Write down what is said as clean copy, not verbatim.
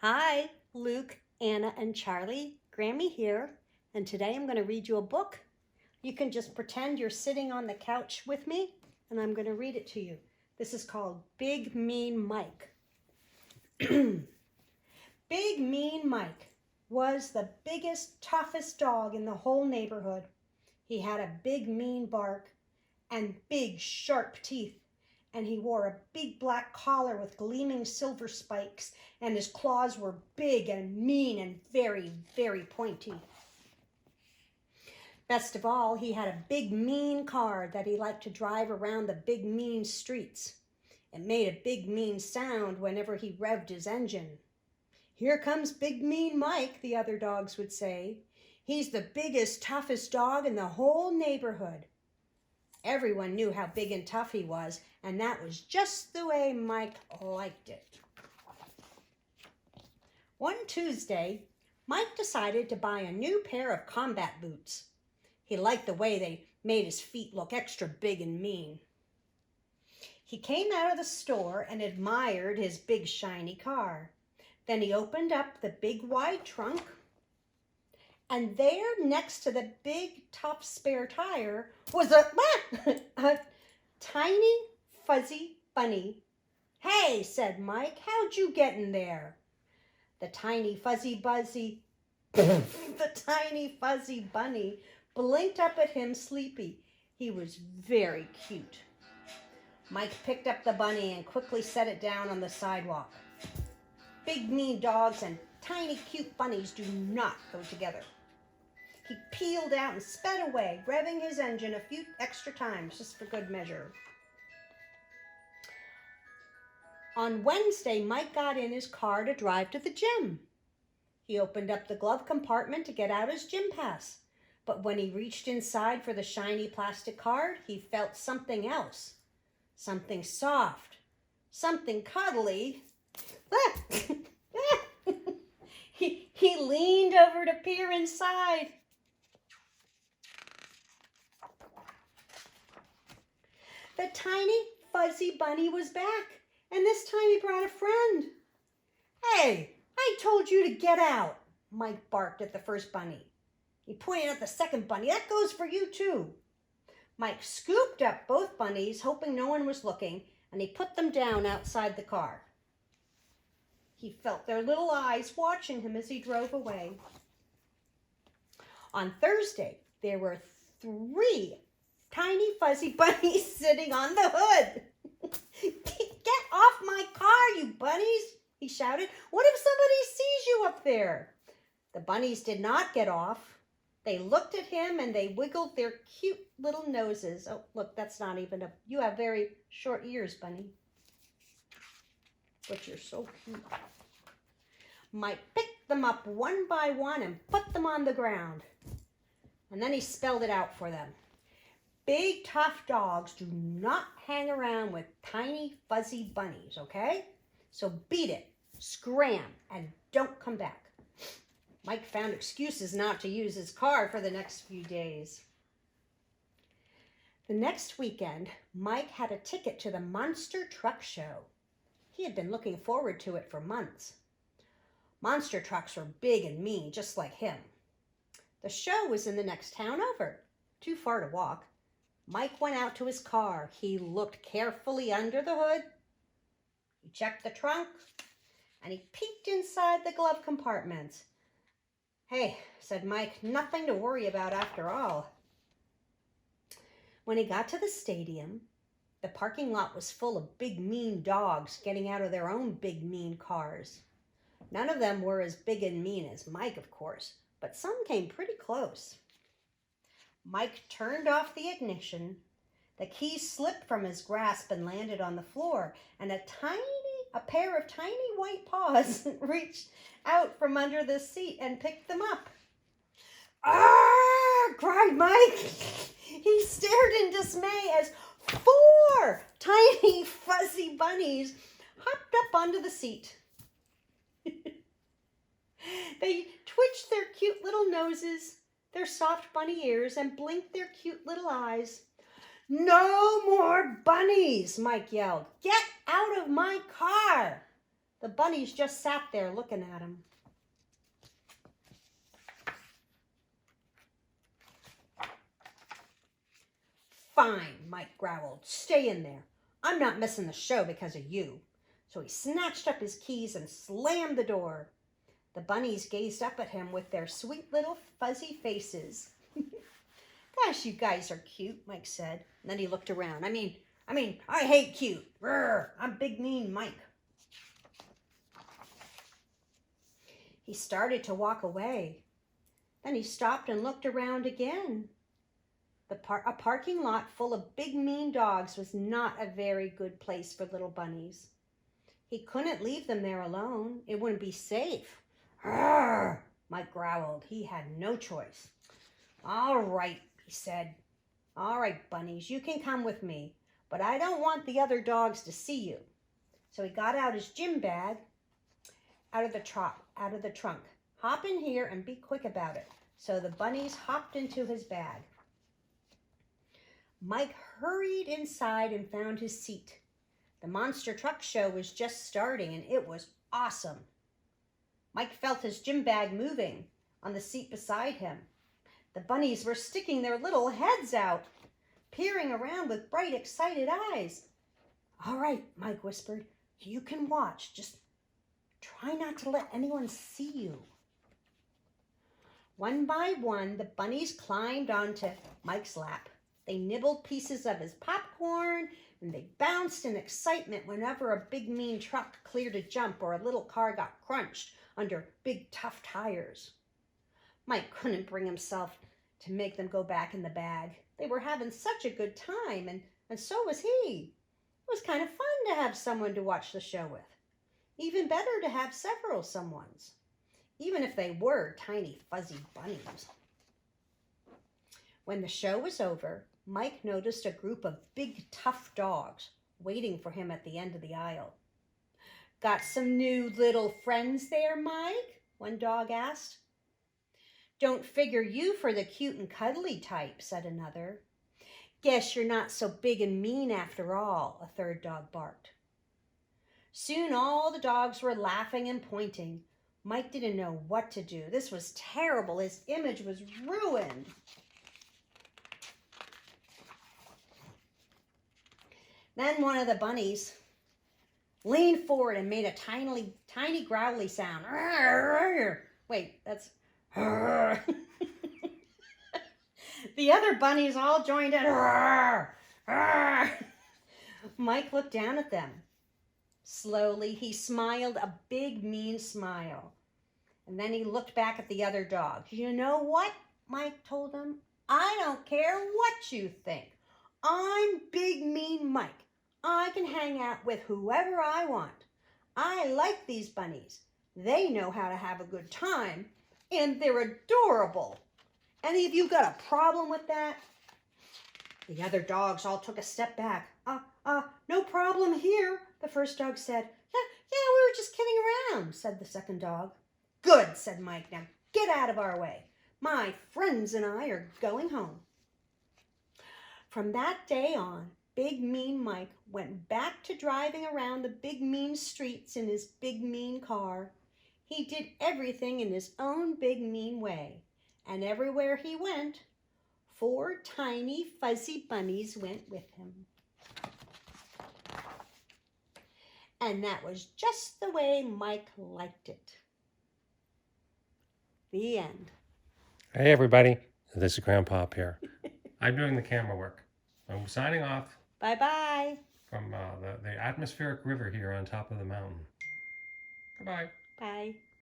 Hi, Luke, Anna, and Charlie. Grammy here, and today I'm going to read you a book. You can just pretend you're sitting on the couch with me, and I'm going to read it to you. This is called Big Mean Mike. Big Mean Mike was the biggest, toughest dog in the whole neighborhood. He had a big, mean bark and big, sharp teeth. And he wore a big black collar with gleaming silver spikes, and his claws were big and mean and very, very pointy. Best of all, he had a big, mean car that he liked to drive around the big, mean streets. It made a big, mean sound whenever he revved his engine. "Here comes Big Mean Mike," the other dogs would say. "He's the biggest, toughest dog in the whole neighborhood." Everyone knew how big and tough he was, and that was just the way Mike liked it. One Tuesday, Mike decided to buy a new pair of combat boots. He liked the way they made his feet look extra big and mean. He came out of the store and admired his big shiny car. Then he opened up the big wide trunk, and there, next to the big, tough spare tire, was a tiny, fuzzy bunny. "Hey," said Mike, "how'd you get in there?" The tiny, fuzzy bunny blinked up at him sleepy. He was very cute. Mike picked up the bunny and quickly set it down on the sidewalk. Big, mean dogs and tiny, cute bunnies do not go together. He peeled out and sped away, revving his engine a few extra times just for good measure. On Wednesday, Mike got in his car to drive to the gym. He opened up the glove compartment to get out his gym pass. But when he reached inside for the shiny plastic card, he felt something else. Something soft, something cuddly. He leaned over to peer inside. The tiny, fuzzy bunny was back, and this time he brought a friend. "Hey, I told you to get out," Mike barked at the first bunny. He pointed at the second bunny. "That goes for you, too." Mike scooped up both bunnies, hoping no one was looking, and he put them down outside the car. He felt their little eyes watching him as he drove away. On Thursday, there were 3 tiny fuzzy bunnies sitting on the hood. "Get off my car, you bunnies," he shouted. "What if somebody sees you up there?" The bunnies did not get off. They looked at him and they wiggled their cute little noses. Oh, look, that's not even you have very short ears, bunny. But you're so cute. Mike picked them up one by one and put them on the ground. And then he spelled it out for them. Big, tough dogs do not hang around with tiny, fuzzy bunnies, okay? So beat it, scram, and don't come back. Mike found excuses not to use his car for the next few days. The next weekend, Mike had a ticket to the Monster Truck Show. He had been looking forward to it for months. Monster trucks were big and mean, just like him. The show was in the next town over, too far to walk. Mike went out to his car. He looked carefully under the hood. He checked the trunk, and he peeked inside the glove compartment. "Hey," said Mike, "nothing to worry about after all." When he got to the stadium, the parking lot was full of big, mean dogs getting out of their own big, mean cars. None of them were as big and mean as Mike, of course, but some came pretty close. Mike turned off the ignition. The key slipped from his grasp and landed on the floor, and a pair of tiny white paws reached out from under the seat and picked them up. "Ah!" cried Mike. He stared in dismay as 4 tiny fuzzy bunnies hopped up onto the seat. They twitched their cute little noses, their soft bunny ears, and blinked their cute little eyes. "No more bunnies," Mike yelled. "Get out of my car." The bunnies just sat there looking at him. Fine, Mike growled. Stay in there. I'm not missing the show because of you. So he snatched up his keys and slammed the door. The bunnies gazed up at him with their sweet little fuzzy faces. Gosh, you guys are cute, Mike said. And then he looked around. I mean, I hate cute. Rrr, I'm big mean Mike. He started to walk away. Then he stopped and looked around again. A parking lot full of big mean dogs was not a very good place for little bunnies. He couldn't leave them there alone. It wouldn't be safe. Rrr, Mike growled. He had no choice. All right, he said. All right, bunnies, you can come with me, but I don't want the other dogs to see you. So he got out his gym bag out of the trunk. Hop in here and be quick about it. So the bunnies hopped into his bag. Mike hurried inside and found his seat. The monster truck show was just starting, and it was awesome. Mike felt his gym bag moving on the seat beside him. The bunnies were sticking their little heads out, peering around with bright, excited eyes. All right, Mike whispered. You can watch. Just try not to let anyone see you. One by one, the bunnies climbed onto Mike's lap. They nibbled pieces of his popcorn, and they bounced in excitement whenever a big mean truck cleared a jump or a little car got crunched under big tough tires. Mike couldn't bring himself to make them go back in the bag. They were having such a good time, and so was he. It was kind of fun to have someone to watch the show with. Even better to have several someones, even if they were tiny fuzzy bunnies. When the show was over, Mike noticed a group of big tough dogs waiting for him at the end of the aisle. Got some new little friends there, Mike? One dog asked. Don't figure you for the cute and cuddly type, said another. Guess you're not so big and mean after all, a third dog barked. Soon all the dogs were laughing and pointing. Mike didn't know what to do. This was terrible. His image was ruined. Then one of the bunnies leaned forward and made a tiny growly sound. Wait, that's... The other bunnies all joined in. Mike looked down at them. Slowly, he smiled a big, mean smile. And then he looked back at the other dogs. You know what? Mike told them. I don't care what you think. I'm Big Mean Mike. I can hang out with whoever I want. I like these bunnies. They know how to have a good time, and they're adorable. Any of you got a problem with that? The other dogs all took a step back. No problem here, the first dog said. Yeah, we were just kidding around, said the second dog. Good, said Mike. Now get out of our way. My friends and I are going home. From that day on, Big Mean Mike went back to driving around the big mean streets in his big mean car. He did everything in his own big mean way. And everywhere he went, 4 tiny fuzzy bunnies went with him. And that was just the way Mike liked it. The end. Hey everybody, this is Grandpa here. I'm doing the camera work. I'm signing off. Bye-bye. From the atmospheric river here on top of the mountain. Goodbye. Bye.